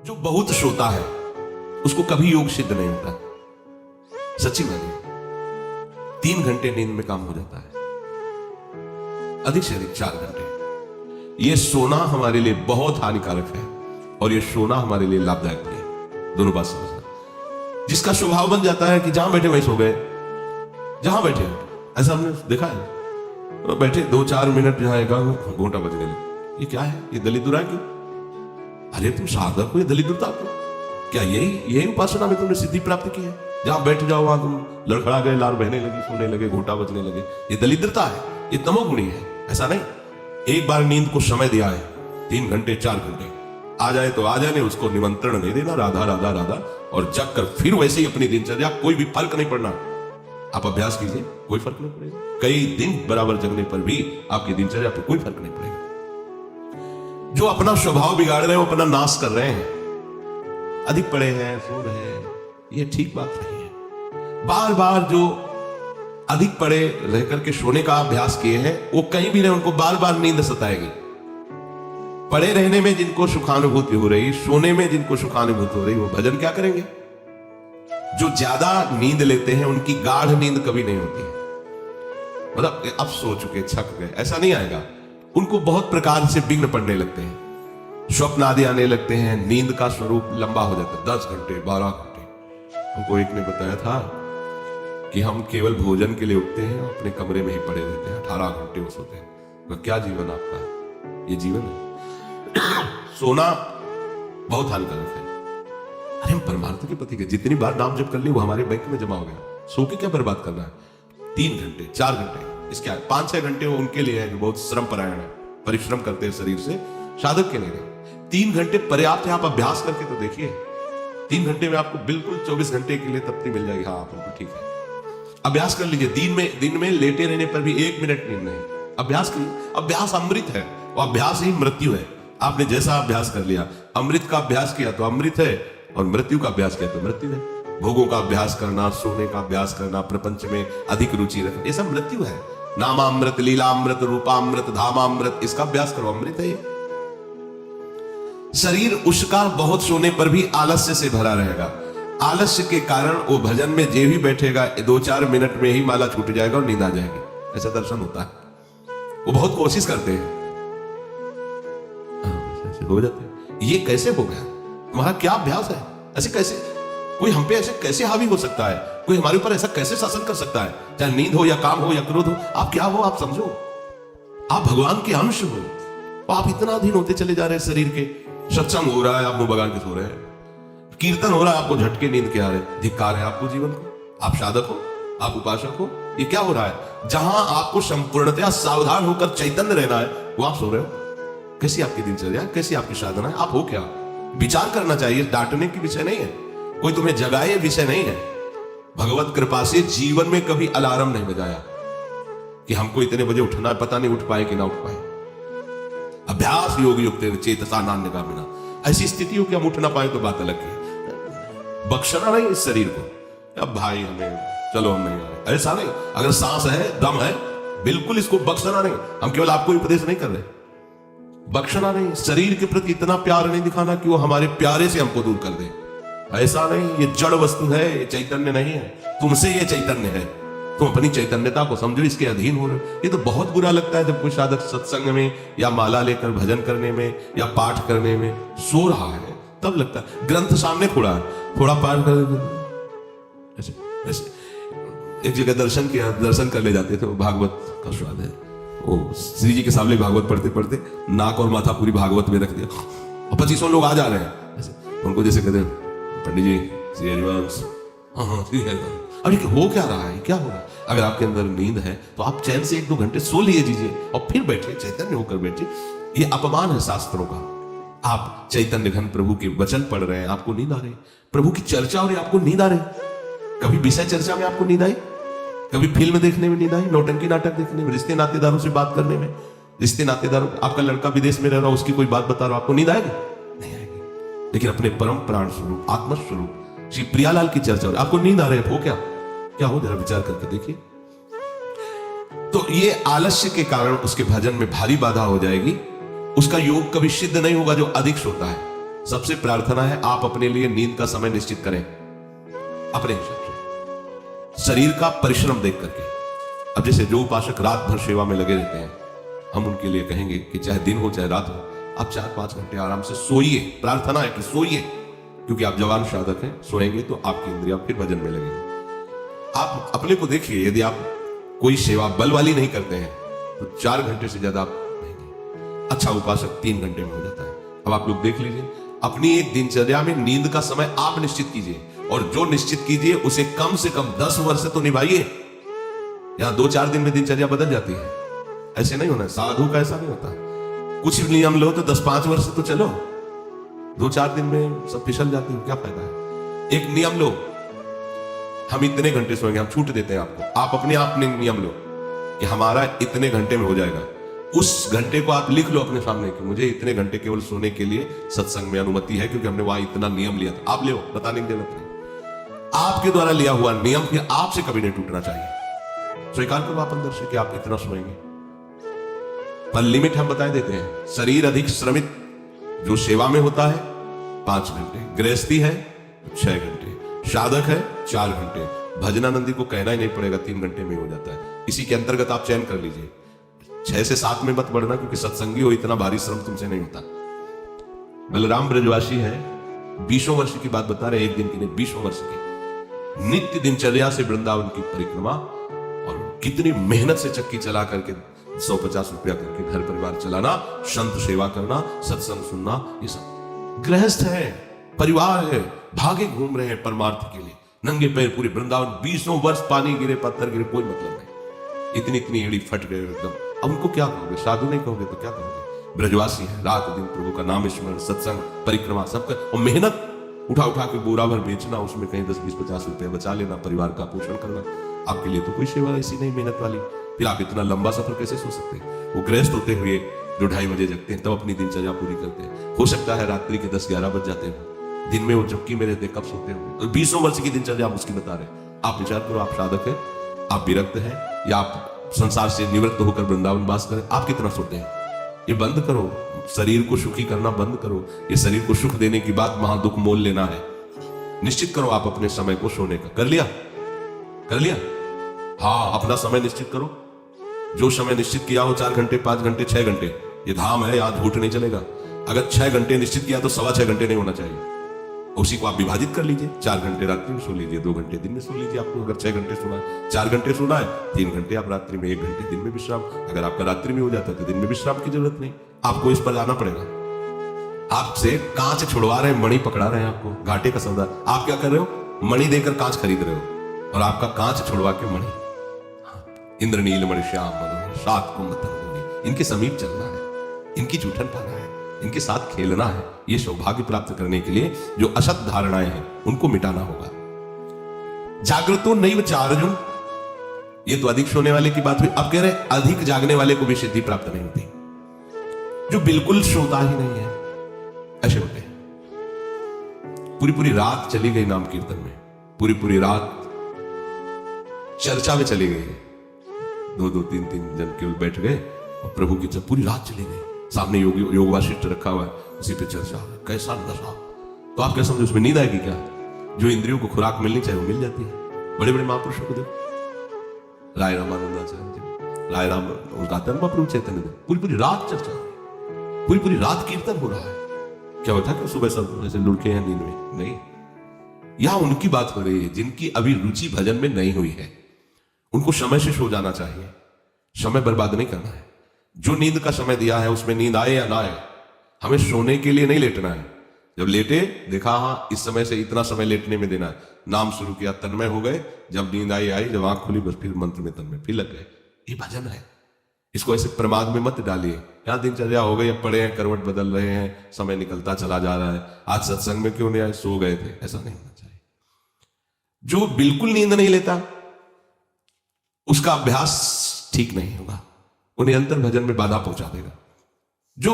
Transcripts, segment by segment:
जो बहुत सोता है उसको कभी योग सिद्ध नहीं होता। सच्ची मानिए, 3 घंटे नींद में काम हो जाता है, अधिक से अधिक 4 घंटे। यह सोना हमारे लिए बहुत हानिकारक है और यह सोना हमारे लिए लाभदायक भी है। दोनों बात समझना। जिसका स्वभाव बन जाता है कि जहां बैठे वहीं सो गए, जहां बैठे, ऐसा हमने देखा है, तो बैठे 2-4 मिनट जहां एक घंटा बजने लगे, ये क्या है, ये दलिद्रा की? अरे तुम साधक हो, ये दलिद्रता को क्या? यही उपासना में तुमने सिद्धि प्राप्त की है? जहां बैठ जाओ वहां तुम लड़खड़ा गए, लार बहने लगी, सोने लगे, घोटा बजने लगे, ये दलिद्रता है, ये तमोगुणी है। ऐसा नहीं। एक बार नींद को समय दिया है, 3 घंटे 4 घंटे, आ जाए तो आ जाए, नहीं उसको निमंत्रण नहीं देना, राधा राधा राधा, और जग कर फिर वैसे ही अपनी दिनचर्या, कोई भी फर्क नहीं पड़ना। आप अभ्यास कीजिए, कोई फर्क नहीं पड़ेगा। कई दिन बराबर जगने पर भी आपकी दिनचर्या पर कोई फर्क नहीं पड़ेगा। जो अपना स्वभाव बिगाड़ रहे हैं, वो अपना नाश कर रहे हैं। अधिक पड़े हैं, सो रहे हैं, ये ठीक बात नहीं है। बार बार जो अधिक पड़े रह करके सोने का अभ्यास किए हैं, वो कहीं भी नहीं, उनको बार बार नींद सताएगी। पड़े रहने में जिनको सुखानुभूति हो रही, सोने में जिनको सुखानुभूति हो रही, वो भजन क्या करेंगे? जो ज्यादा नींद लेते हैं उनकी गाढ़ नींद कभी नहीं होती है। मतलब अब सो चुके, थक गए, ऐसा नहीं आएगा। उनको बहुत प्रकार से विघ्न पड़ने लगते हैं, स्वप्न आदि आने लगते हैं, नींद का स्वरूप लंबा हो जाता है, 10 घंटे 12 घंटे। हमको एक ने बताया था कि हम केवल भोजन के लिए उठते हैं, अपने कमरे में ही पड़े रहते हैं, 18 घंटे वो सोते हैं। तो क्या जीवन आपका है? ये जीवन है? सोना बहुत हानिकारक है। अरे हम परमार्थ के पति के जितनी बार नाम जप कर लिए वो हमारे बैंक में जमा हो गया। सो के क्या बर्बाद करना है? 3 घंटे 4 घंटे, इसके 5-6 घंटे वो उनके लिए है जो बहुत श्रम परायण है, परिश्रम करते हैं शरीर से, साधक के लिए नहीं। 3 घंटे पर्याप्त है। आप अभ्यास करके तो देखिए, 3 घंटे में आपको बिल्कुल 24 घंटे के लिए तृप्ति मिल जाएगी। हाँ बिल्कुल ठीक है, अभ्यास कर लीजिए। दिन में लेटे रहने पर भी 1 मिनट नींद नहीं, अभ्यास कीजिए। अभ्यास अमृत है, और अभ्यास ही मृत्यु है। आपने जैसा अभ्यास कर लिया, अमृत का अभ्यास किया तो अमृत है, और मृत्यु का अभ्यास किया तो मृत्यु है। भोगों का अभ्यास करना, सोने का अभ्यास करना, प्रपंच में अधिक रुचि रखना, ये सब मृत्यु है। नामामृत, लीलामृत, रूपामृत, धामामृत, इसका अभ्यास करो, अमृत है ये। शरीर उसका बहुत सोने पर भी आलस्य से भरा रहेगा। आलस्य के कारण वो भजन में जे भी बैठेगा 2-4 मिनट में ही माला छूट जाएगा और नींद आ जाएगी। ऐसा दर्शन होता है। वो बहुत कोशिश करते हैं, ऐसे हो जाते हैं। ये कैसे हो गया? तुम्हारा क्या अभ्यास है? ऐसे कैसे कोई हम पे ऐसे कैसे हावी हो सकता है? कोई हमारे ऊपर ऐसा कैसे शासन कर सकता है? चाहे नींद हो या काम हो या क्रोध हो, आप क्या हो? आप समझो, आप भगवान के अंश हो। आप इतना अधीन होते चले जा रहे हैं शरीर के। सत्संग हो रहा है, आप मुंह बगाड़ के सो रहे हैं। कीर्तन हो रहा है, आपको झटके नींद के आ रहे, धिक्कार है आपको जीवन को। आप साधक हो, आप उपासक हो, ये क्या हो रहा है? जहां आपको संपूर्णतया सावधान होकर चैतन्य रहना है, वो आप सो रहे हो। कैसी आपकी दिनचर्या, कैसी आपकी साधना है? आप हो क्या? विचार करना चाहिए। डांटने की विषय नहीं है, कोई तुम्हें जगाए विषय नहीं है। भगवत कृपा से जीवन में कभी अलार्म नहीं बजाया कि हमको इतने बजे उठना है, पता नहीं उठ पाए कि ना उठ पाए। अभ्यास योग युक्त चेतसा नान्यगामिना, ऐसी स्थिति हो कि हम उठ ना पाए तो बात अलग है। बख्शना नहीं इस शरीर को, अब भाई हमें चलो हम नहीं आ रहे, ऐसा नहीं। अगर सांस है, दम है, बिल्कुल इसको बख्शना नहीं। हम केवल आपको उपदेश नहीं कर रहे, बख्शना नहीं। शरीर के प्रति इतना प्यार नहीं दिखाना कि वो हमारे प्यारे से हमको दूर कर दे, ऐसा नहीं। ये जड़ वस्तु है, ये चैतन्य नहीं है। तुमसे ये चैतन्य है, तुम अपनी चैतन्यता को समझो, इसके अधीन हो रहे। ये तो बहुत बुरा लगता है जब कोई साधक सत्संग में या माला लेकर भजन करने में या पाठ करने में सो रहा है, तब लगता है। ग्रंथ सामने खोड़ा है, थोड़ा पाठ कर ऐसे ऐसे। एक जगह दर्शन कर ले जाते थे, वो भागवत का स्वाद है। वो श्री जी के सामने भागवत पढ़ते पढ़ते नाक और माथा पूरी भागवत में रख दिया, और 2500 लोग आ जा रहे हैं ऐसे। उनको जैसे कहते हैं पंडित जी श्री हरिवंश, हाँ श्री हरिवंश। अब हो क्या रहा है, क्या हो रहा है? अगर आपके अंदर नींद है तो आप चैन से 1-2 घंटे सो लीजिए और फिर बैठिए, चैतन्य होकर बैठिए। ये अपमान है शास्त्रों का। आप चैतन्य घन प्रभु के वचन पढ़ रहे हैं, आपको नींद आ रही, प्रभु की चर्चा हो रही, आपको नींद आ रही। कभी विषय चर्चा में आपको नींद आई? कभी फिल्म देखने में नींद आई? नौटंकी नाटक देखने में, रिश्ते नातेदारों से बात करने में, रिश्ते नातेदारों, आपका लड़का विदेश में रह रहा, उसकी कोई बात बता रहा, आपको नींद आएगी? नहीं आएगी। लेकिन अपने परम प्राण स्वरूप, आत्म स्वरूप श्री प्रियालाल की चर्चा हो रही, आपको नींद आ रही है, हो क्या? क्या हो? जरा विचार करके देखिए। तो ये आलस्य के कारण उसके भजन में भारी बाधा हो जाएगी। उसका योग कभी सिद्ध नहीं होगा जो अधिक सोता है। सबसे प्रार्थना है आप अपने लिए नींद का समय निश्चित करें अपने हिसाब से, शरीर का परिश्रम देख करके। अब जैसे जो उपासक रात भर सेवा में लगे रहते हैं, हम उनके लिए कहेंगे कि चाहे दिन हो चाहे रात हो, आप 4-5 घंटे आराम से सोइए। प्रार्थना है कि सोइए, क्योंकि आप जवान साधक हैं, सोएंगे तो आपकी इंद्रियां फिर भजन में लगेंगी। आप अपने को देखिए, यदि आप कोई सेवा बल वाली नहीं करते हैं तो 4 घंटे से ज्यादा आप नहीं। अच्छा उपासक 3 घंटे में हो जाता है। अब आप लोग देख लीजिए, अपनी एक दिनचर्या में नींद का समय आप निश्चित कीजिए, और जो निश्चित कीजिए उसे कम से कम 10 वर्ष तो निभाइए। यहां 2-4 दिन में दिनचर्या बदल जाती है, ऐसे नहीं होना। साधु का ऐसा नहीं होता, कुछ नियम लो तो 10-5 वर्ष तो चलो, 2-4 दिन में सब फिसल जाती है, क्या फायदा है। एक नियम लो, हम इतने घंटे सोएंगे, हम छूट देते हैं आपको, आप अपने आप ने नियम लो कि हमारा इतने घंटे में हो जाएगा। उस घंटे को आप लिख लो अपने सामने कि मुझे इतने घंटे केवल सोने के लिए सत्संग में अनुमति है, क्योंकि हमने वहां इतना नियम लिया था। आप ले बताने की जरूरत नहीं, आपके द्वारा लिया हुआ नियम कि आपसे कभी नहीं टूटना चाहिए। स्वीकार करो आप अंदर से कि आप इतना सोएंगे, पर लिमिट हम बताए देते हैं। शरीर अधिक श्रमित जो सेवा में होता है 5 घंटे, गृहस्थी है 6 घंटे, साधक है 4 घंटे। भजनानंदी को कहना ही नहीं पड़ेगा, 3 घंटे में हो जाता है। इसी के अंतर्गत आप चयन कर लीजिए, 6 से 7 में मत बढ़ना, क्योंकि सत्संगी हो, इतना भारी श्रम तुमसे नहीं होता। बलराम ब्रजवासी है, 20 वर्ष की बात बता रहे, एक दिन की नहीं, 20 वर्ष की नित्य दिनचर्या से वृंदावन की परिक्रमा, और कितनी मेहनत से चक्की चला करके 150 रुपया करके घर परिवार चलाना, संत सेवा करना, सत्संग सुनना, ये सब। गृहस्थ है, परिवार है, भागे घूम रहे हैं परमार्थ के लिए, नंगे पैर पूरे वृंदावन, 20 वर्ष पानी गिरे पत्थर गिरे कोई मतलब नहीं, इतनी इतनी एड़ी फट गए एकदम। अब उनको क्या कहोगे, साधु नहीं कहोगे तो क्या कहोगे। ब्रजवासी है, रात दिन प्रभु का नाम स्मरण, सत्संग, परिक्रमा सब कर, और मेहनत उठा उठा के बोरा भर बेचना, उसमें कहीं 10-20-50 रुपए बचा लेना, परिवार का पोषण करना। आपके लिए तो कोई सेवा ऐसी नहीं मेहनत वाली, फिर आप इतना लंबा सफर कैसे सो सकते हैं। वो गृहस्थ होते हुए जो 2:30 बजे जगते हैं, तब अपनी दिनचर्या पूरी करते हैं। हो सकता है रात्रि के 10-11 बज जाते हैं, दिन में वो चुपकी में रहते, कब सोते होंगे। तो 20 वर्ष की दिनचर्या आप उसकी बता रहे हैं। आप विचार करो, आप साधक है, आप विरक्त हैं, या आप संसार से निवृत्त होकर वृंदावन वास करें, आप कितना सोते हैं। ये बंद करो, शरीर को सुखी करना बंद करो। ये शरीर को सुख देने की बात महा दुख मोल लेना है। निश्चित करो आप अपने समय को सोने का। कर लिया, कर लिया, हाँ, अपना समय निश्चित करो। जो समय निश्चित किया हो, 4 घंटे, 5 घंटे, 6 घंटे, ये धाम है, यहां झूठ नहीं चलेगा। अगर 6 घंटे निश्चित किया तो 6.25 घंटे नहीं होना चाहिए। उसी को आप विभाजित कर लीजिए, 4 घंटे रात्रि में सो लीजिए, 2 घंटे दिन में सो लीजिए। आपको अगर 6 घंटे सोना है, 4 घंटे सोना है, 3 घंटे आप रात्रि में, 1 घंटे दिन में विश्राम। अगर आपका रात्रि में हो जाता है तो दिन में विश्राम की जरूरत नहीं, आपको इस पर जाना पड़ेगा। आपसे कांच छुड़वा रहे हैं, मणि पकड़ा रहे हैं, आपको घाटे का सौदा। आप क्या कर रहे हो, मणि देकर कांच खरीद रहे हो, और आपका कांच छुड़वा के मणि। इंद्रनील मणि श्याम मनोहर 7 कुंभ तरंगे, इनके समीप चलना है, इनकी जूठन पाना है, इनके साथ खेलना है। ये सौभाग्य प्राप्त करने के लिए जो असत धारणाएं हैं उनको मिटाना होगा। जागृतो नैव च अर्जुन, ये तो अधिक सोने वाले की बात हुई। अब कह रहे अधिक जागने वाले को भी सिद्धि प्राप्त नहीं होती। जो बिल्कुल सोता ही नहीं है, ऐसे होते हैं। पूरी पूरी रात चली गई नाम कीर्तन में, पूरी पूरी रात चर्चा में चली गई, 2-2, 3-3 जन केवल बैठ गए और प्रभु की जब पूरी रात चली गई। सामने योग वासिष्ठ रखा हुआ है, उसी पे चर्चा हो, कैसा नशा। तो आप क्या समझे, उसमें नींद आएगी क्या। जो इंद्रियों को खुराक मिलनी चाहिए वो मिल जाती है। बड़े बड़े महापुरुषों को देखो, राय रामानंदाचार्य जी, राय राम गाते हैं प्रभु चैतन्य देव, पूरी पूरी रात चर्चा हो रही, पूरी पूरी रात कीर्तन हो रहा है। क्या होता है कि सुबह सब जैसे लुढ़के हैं नींद में, नहीं। यहां उनकी बात हो रही है जिनकी अभी रुचि भजन में नहीं हुई है। उनको समय से सो जाना चाहिए, समय बर्बाद नहीं करना है। जो नींद का समय दिया है उसमें नींद आए या ना आए, हमें सोने के लिए नहीं लेटना है। जब लेटे देखा, हाँ इस समय से इतना समय लेटने में देना है, नाम शुरू किया, तन्मय हो गए। जब नींद आई, जब आंख खुली बस फिर मंत्र में तन्मय, फिर लग गए। ये भजन है, इसको ऐसे प्रमाद में मत डालिए। यहां दिनचर्या हो गई, अब पड़े हैं, करवट बदल रहे हैं, समय निकलता चला जा रहा है, आज सत्संग में क्यों नहीं आए, सो गए थे, ऐसा नहीं होना चाहिए। जो बिल्कुल नींद नहीं लेता उसका अभ्यास ठीक नहीं होगा, वो निरंतर भजन में बाधा पहुंचा देगा। जो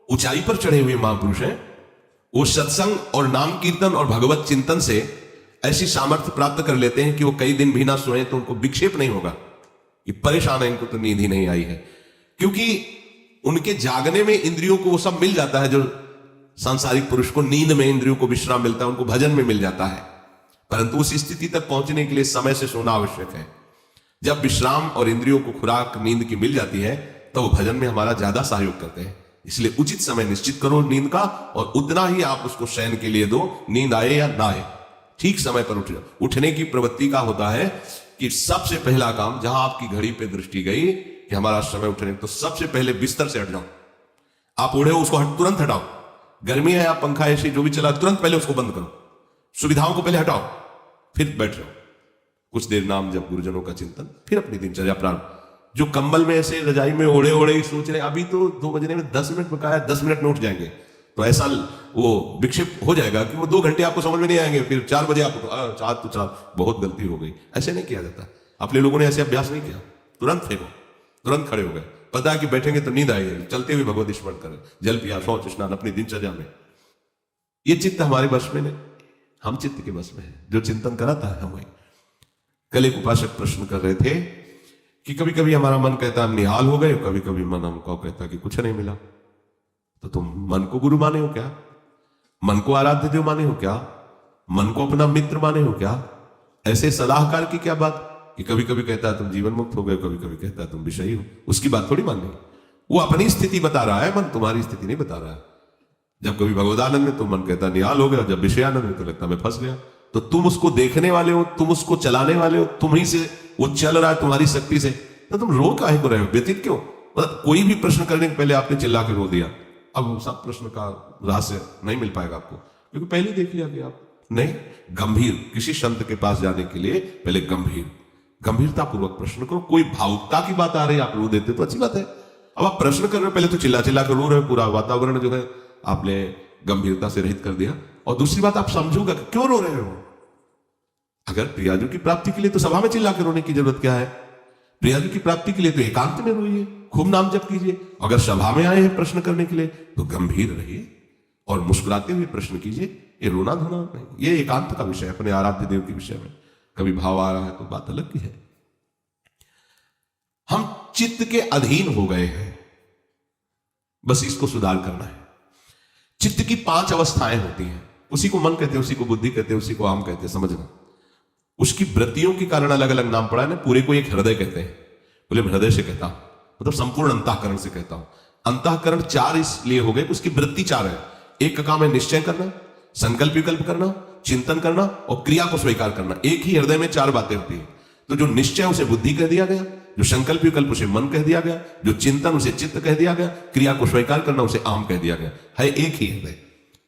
ऊंचाई पर चढ़े हुए महापुरुष हैं वो सत्संग और नाम कीर्तन और भगवत चिंतन से ऐसी सामर्थ्य प्राप्त कर लेते हैं कि वो कई दिन भी ना सोए तो उनको विक्षेप नहीं होगा। ये परेशान है, इनको तो नींद ही नहीं आई है, क्योंकि उनके जागने में इंद्रियों को वो सब मिल जाता है जो सांसारिक पुरुष को नींद में इंद्रियों को विश्राम मिलता है, उनको भजन में मिल जाता है, परंतु उस स्थिति तक पहुंचने के लिए समय से सोना आवश्यक है। जब विश्राम और इंद्रियों को खुराक नींद की मिल जाती है तो वो भजन में हमारा ज्यादा सहयोग करते हैं। इसलिए उचित समय निश्चित करो नींद का, और उतना ही आप उसको शयन के लिए दो, नींद आए या ना आए, ठीक समय पर उठ जाओ। उठने की प्रवृत्ति का होता है कि सबसे पहला काम, जहां आपकी घड़ी पे दृष्टि गई कि हमारा समय उठने, तो सबसे पहले बिस्तर से हट जाओ। आप ओढ़े हो उसको तुरंत हटाओ, गर्मी है या पंखा ऐसी जो भी चला तुरंत पहले उसको बंद करो, सुविधाओं को पहले हटाओ, फिर बैठ जाओ, कुछ देर नाम जब, गुरुजनों का चिंतन, फिर अपनी दिनचर्या प्रारंभ। जो कंबल में ऐसे रजाई में ओढ़े ओढ़े सोच रहे अभी तो 2 बजने में 10 मिनट बकाया, 10 मिनट में उठ जाएंगे, तो ऐसा वो विक्षिप्त हो जाएगा कि वो 2 घंटे आपको समझ में नहीं आएंगे, फिर 4 बजे आप चार तो चार, बहुत गलती हो गई। ऐसे नहीं किया जाता, अपने लोगों ने ऐसे अभ्यास नहीं किया, तुरंत फेंको, तुरंत खड़े हो गए, पता है कि बैठेंगे तो नींद आएगी, चलते हुए भगवत स्मरण करें, जल पिया, शौच स्नान अपनी दिनचर्या में। ये चित्त हमारे वश में नहीं, हम चित्त के वश में है, जो चिंतन कराता है हमें। कल एक उपासक प्रश्न कर रहे थे कि कभी कभी हमारा मन कहता हम निहाल हो गए, कभी कभी मन हमको कहता कि कुछ नहीं मिला, तो तुम मन को गुरु माने हो क्या? मन को आराध्य देव माने हो क्या? मन को अपना मित्र माने हो क्या? ऐसे सलाहकार की क्या बात कि कभी कभी कहता है तुम जीवन मुक्त हो गए, कभी कभी कहता है तुम विषयी हो, उसकी बात थोड़ी माननी। वो अपनी स्थिति बता रहा है, मन तुम्हारी स्थिति नहीं बता रहा है। जब कभी भगवदानंद में तो मन कहता निहाल हो गया, जब विषयानंद में तो लगता मैं फंस गया। तो तुम उसको देखने वाले हो, तुम उसको चलाने वाले हो, तुम ही से वो चल रहा है तुम्हारी शक्ति से, तो तुम रो काहे को रहे हो, व्यतीत क्यों? मतलब कोई भी प्रश्न करने के पहले आपने चिल्ला के रो दिया, अब सब प्रश्न का रहस्य नहीं मिल पाएगा आपको, क्योंकि पहले देख लिया कि आप नहीं। गंभीर, किसी संत के पास जाने के लिए पहले गंभीरता पूर्वक प्रश्न करो। कोई भावुकता की बात आ रही है, आप रो देते तो अच्छी बात है। अब आप प्रश्न कर रहे हो, पहले तो चिल्ला चिल्ला कर रो रहे हो, पूरा वातावरण जो है आपने गंभीरता से रहित कर दिया। और दूसरी बात, आप समझोगे क्यों रो रहे हो। अगर प्रियाजू की प्राप्ति के लिए तो सभा में चिल्ला कर रोने की जरूरत क्या है? प्रियाजू की प्राप्ति के लिए तो एकांत में रोइए, खूब नाम जप कीजिए। अगर सभा में आए हैं प्रश्न करने के लिए तो गंभीर रहिए और मुस्कुराते हुए प्रश्न कीजिए। ये रोना धोना नहीं, ये एकांत का विषय है, अपने आराध्य देव के विषय में। कभी भाव आ रहा है तो बात अलग की है। हम चित्त के अधीन हो गए हैं, बस इसको सुधार करना है। चित्त की 5 अवस्थाएं होती हैं, उसी को मन कहते हैं, उसी को बुद्धि कहते हैं, उसी को आम कहते हैं, समझना। उसकी वृत्तियों के कारण अलग अलग नाम पड़ा है ना। पूरे को एक हृदय कहते हैं, बोले हृदय से कहता हूं, मतलब संपूर्ण अंतःकरण से कहता हूं। अंतःकरण 4 इसलिए हो गए, उसकी वृत्ति 4 है। एक का काम है निश्चय करना, संकल्प विकल्प करना, चिंतन करना और क्रिया को स्वीकार करना। एक ही हृदय में 4 बातें होती है। तो जो निश्चय उसे बुद्धि कह दिया गया, जो संकल्प विकल्प उसे मन कह दिया गया, जो चिंतन उसे चित्त कह दिया गया, क्रिया को स्वीकार करना उसे आम कह दिया गया। है एक ही हृदय।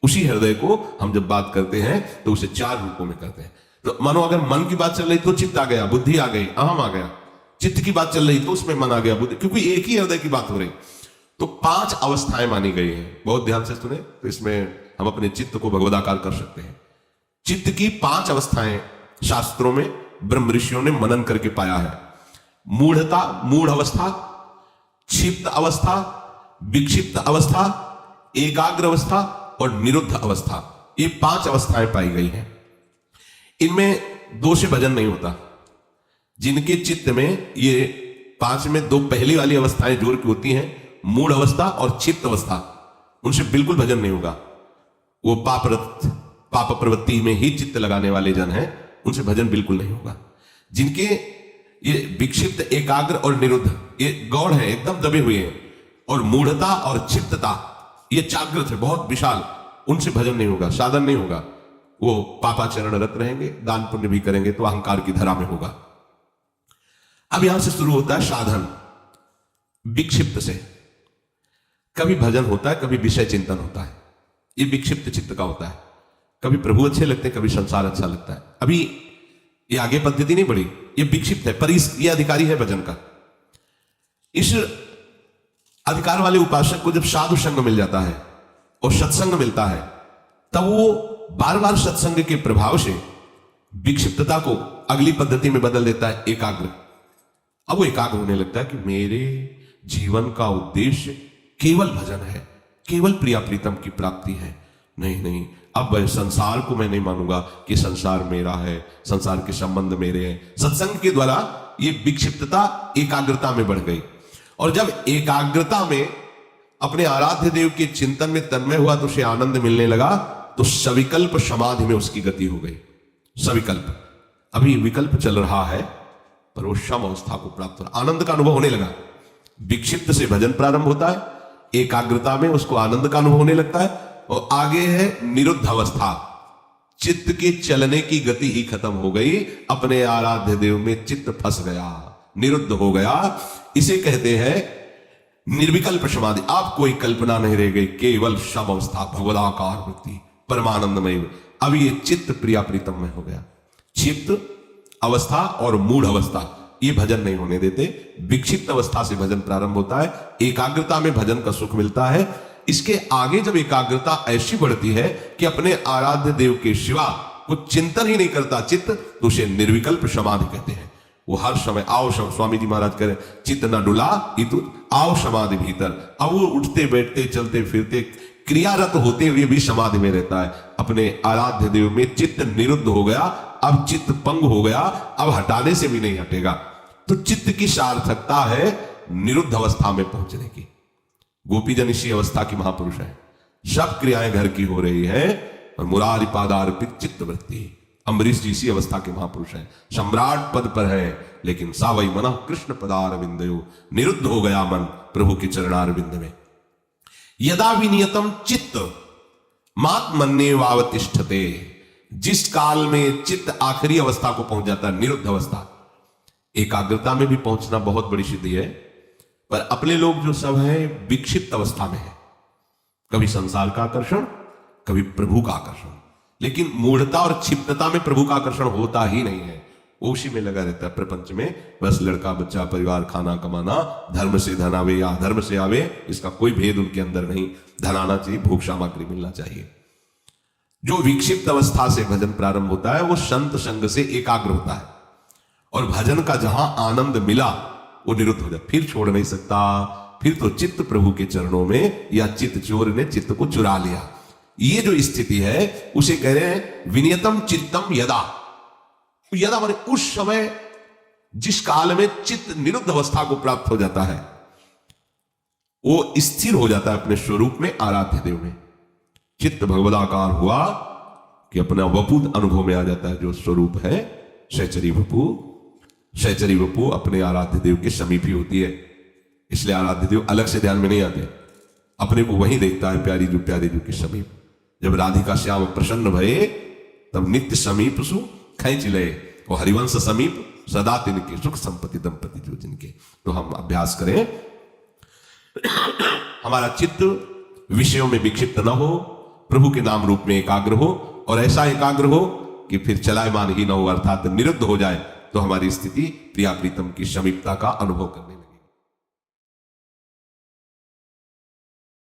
उसी हृदय को हम जब बात करते हैं तो उसे 4 रूपों में करते हैं। तो मानो अगर मन की बात चल रही तो चित्त आ गया, बुद्धि आ गई, अहम आ गया। चित्त की बात चल रही तो उसमें मन आ गया, बुद्धि, क्योंकि एक ही हृदय की बात हो रही। तो 5 अवस्थाएं मानी गई हैं। बहुत ध्यान से सुने, तो इसमें हम अपने चित्त को भगवदाकार कर सकते हैं। चित्त की 5 अवस्थाएं शास्त्रों में ब्रह्म ऋषियों ने मनन करके पाया है। मूढ़ता, मूढ़ अवस्था, क्षिप्त अवस्था, विक्षिप्त अवस्था, एकाग्र अवस्था और निरुद्ध अवस्था, ये 5 अवस्थाएं पाई गई हैं। इनमें 2 से भजन नहीं होता। जिनके चित्त में ये 5 में 2 पहली वाली अवस्थाएं जोर की होती हैं, मूढ़ अवस्था और क्षिप्त अवस्था, उनसे बिल्कुल भजन नहीं होगा। वो पाप प्रवृत्ति में ही चित्त लगाने वाले जन हैं, उनसे भजन बिल्कुल नहीं होगा। जिनके ये विक्षिप्त, एकाग्र और निरुद्ध, ये गौड़ है, एकदम दबे हुए हैं, और मूढ़ता और क्षिप्तता ये जागृत है, बहुत विशाल, उनसे भजन नहीं होगा, साधन नहीं होगा। वो पापाचरण रत रहेंगे, दान पुण्य भी करेंगे तो अहंकार की धरा में होगा। अब यहां से शुरू होता है साधन। विक्षिप्त से कभी भजन होता है, कभी विषय चिंतन होता है। ये विक्षिप्त चित्त का होता है। कभी प्रभु अच्छे लगते हैं, कभी संसार अच्छा लगता है। अभी ये आगे पद्धति नहीं बढ़ी, ये विक्षिप्त है, पर ये अधिकारी है भजन का। इस अधिकार वाले उपासक को जब साधु संग मिल जाता है और सत्संग मिलता है, तब वो बार बार सत्संग के प्रभाव से विक्षिप्तता को अगली पद्धति में बदल देता है, एकाग्र। अब वो एकाग्र होने लगता है कि मेरे जीवन का उद्देश्य केवल भजन है, केवल प्रिया प्रीतम की प्राप्ति है। नहीं, अब संसार को मैं नहीं मानूंगा कि संसार मेरा है, संसार के संबंध मेरे हैं। सत्संग के द्वारा ये विक्षिप्तता एकाग्रता में बढ़ गई, और जब एकाग्रता में अपने आराध्य देव के चिंतन में तन्मय हुआ तो उसे आनंद मिलने लगा, तो सविकल्प समाधि में उसकी गति हो गई। सविकल्प, अभी विकल्प चल रहा है पर वो सम अवस्था को प्राप्त हो, आनंद का अनुभव होने लगा। विक्षिप्त से भजन प्रारंभ होता है, एकाग्रता में उसको आनंद का अनुभव होने लगता है, और आगे है निरुद्ध अवस्था, चित्त के चलने की गति ही खत्म हो गई, अपने आराध्य देव में चित्त फंस गया, निरुद्ध हो गया। इसे कहते हैं निर्विकल्प समाधि। आप कोई कल्पना नहीं रह गई, केवल सम अवस्था, भगवदाकार वृत्ति, परमानंदमय। अब ये चित्त प्रिया प्रीतम में हो गया। चित्त अवस्था और मूढ़ अवस्था ये भजन नहीं होने देते। विक्षिप्त अवस्था से भजन प्रारंभ होता है, एकाग्रता में भजन का सुख मिलता है। इसके आगे जब एकाग्रता ऐसी बढ़ती है कि अपने आराध्य देव के सिवा कुछ चिंतन ही नहीं करता चित्त, तो उसे निर्विकल्प समाधि कहते हैं। वो हर समय आओ स्वामी जी महाराज करें, चित्त न डुला इतु आओ समाधि भीतर। अब वो उठते बैठते चलते फिरते क्रियारत होते हुए भी समाधि में रहता है। अपने आराध्य देव में चित्त निरुद्ध हो गया, अब चित्त पंग हो गया, अब हटाने से भी नहीं हटेगा। तो चित्त की सार्थकता है निरुद्ध अवस्था में पहुंचने की। गोपीजन इसी अवस्था की महापुरुष है, सब क्रियाएं घर की हो रही है और मुरारी पादार्पित चित्त वृत्ति। अम्बरीश जी इसी अवस्था के महापुरुष हैं, सम्राट पद पर है, लेकिन सावई मन कृष्ण पदारविंदयो, निरुद्ध हो गया मन प्रभु के चरणारविंद में। यदा विनियतम चित्त मात मन्ने वावतिष्ठते, जिस काल में चित्त आखिरी अवस्था को पहुंच जाता है, निरुद्ध अवस्था। एकाग्रता में भी पहुंचना बहुत बड़ी सिद्धि है, पर अपने लोग जो सब हैं विक्षिप्त अवस्था में है, कभी संसार का आकर्षण, कभी प्रभु का आकर्षण। लेकिन मूढ़ता और क्षिप्तता में प्रभु का आकर्षण होता ही नहीं है, वो उसी में लगा रहता है प्रपंच में। बस लड़का बच्चा परिवार खाना कमाना, धर्म से धन आवे या अधर्म से आवे, इसका कोई भेद उनके अंदर नहीं। धन आना चाहिए, भूख सामग्री मिलना चाहिए। जो विक्षिप्त अवस्था से भजन प्रारंभ होता है वो संत संग से एकाग्र होता है, और भजन का जहां आनंद मिला वो निरुद्ध हो जाए, फिर छोड़ नहीं सकता। फिर तो चित्त प्रभु के चरणों में, या चित्त चोर ने चित्त को चुरा लिया। ये जो स्थिति है उसे कह रहे हैं विनियतम चित्तम यदा। यदा माने उस समय जिस काल में चित्त निरुद्ध अवस्था को प्राप्त हो जाता है, वो स्थिर हो जाता है अपने स्वरूप में, आराध्य देव में। चित्त भगवदाकार हुआ कि अपना वपु अनुभव में आ जाता है, जो स्वरूप है सहचरी वपु। सहचरी वपु अपने आराध्य देव के समीप ही होती है, इसलिए आराध्य देव अलग से ध्यान में नहीं आते, अपने को वहीं देखता है प्यारी जो प्यारे जो के समीप। जब राधिका श्याम प्रसन्न भये तब नित्य समीप सु खैंच लए, और हरिवंश समीप सदा तिनके, सुख संपत्ति दंपति जो जिनके। तो हम अभ्यास करें, हमारा चित्त विषयों में विक्षिप्त न हो, प्रभु के नाम रूप में एकाग्र हो, और ऐसा एकाग्र हो कि फिर चलायमान ही न हो, अर्थात निरुद्ध हो जाए, तो हमारी स्थिति प्रिया प्रीतम की समीपता का अनुभव करने में